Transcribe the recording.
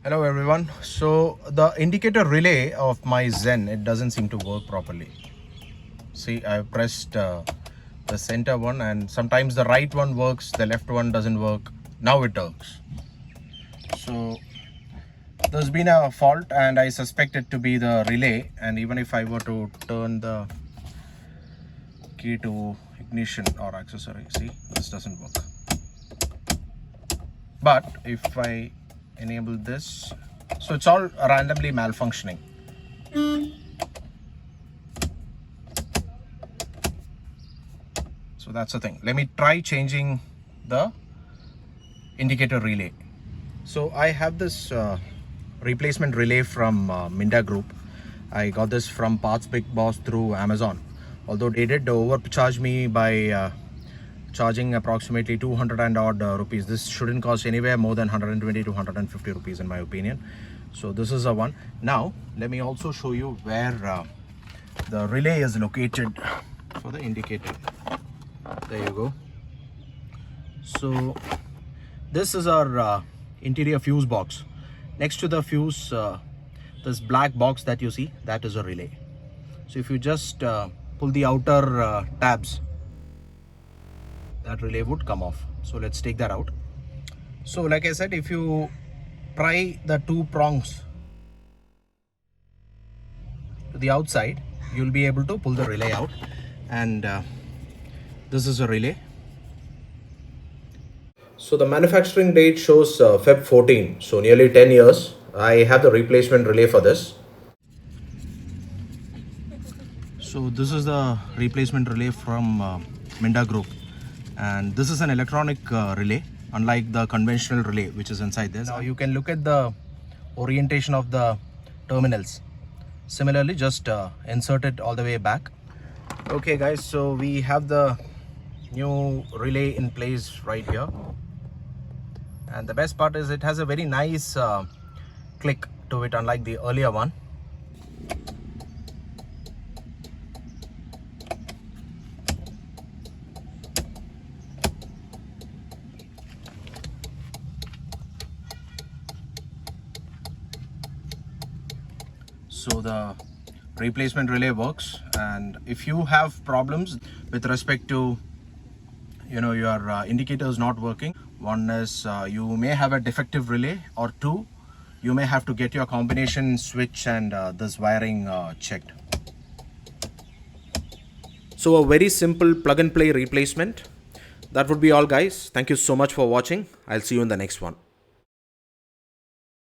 Hello everyone. So the indicator relay of my Zen, it doesn't seem to work properly. See, I pressed the center one and sometimes the right one works, the left one doesn't work. Now it works. So there's been a fault and I suspect it to be the relay, and even if I were to turn the key to ignition or accessory, see, this doesn't work. But if I enable this, so it's all randomly malfunctioning. So that's the thing. Let me try changing the indicator relay. So I have this replacement relay from Minda Group. I got this from Parts Big Boss through Amazon. Although they did overcharge me by charging approximately 200 and odd rupees. This shouldn't cost anywhere more than 120 to 150 rupees in my opinion. So this is the one. Now let me also show you where the relay is located for the indicator. There you go. So this is our interior fuse box. Next to the fuse, this black box that you see, that is a relay. So if you just pull the outer tabs, that relay would come off. So let's take that out. So like I said, if you pry the two prongs to the outside, you'll be able to pull the relay out, and this is a relay. So the manufacturing date shows Feb 14, so nearly 10 years. I have the replacement relay for this. So this is the replacement relay from Minda Group, and this is an electronic relay, unlike the conventional relay which is inside this. Now you can look at the orientation of the terminals. Similarly, just insert it all the way back. Okay guys, so we have the new relay in place right here, and the best part is it has a very nice click to it, unlike the earlier one. So the replacement relay works, and if you have problems with respect to your indicator is not working, one is you may have a defective relay, or two, you may have to get your combination switch and this wiring checked. So a very simple plug and play replacement. That would be all guys. Thank you so much for watching. I'll see you in the next one.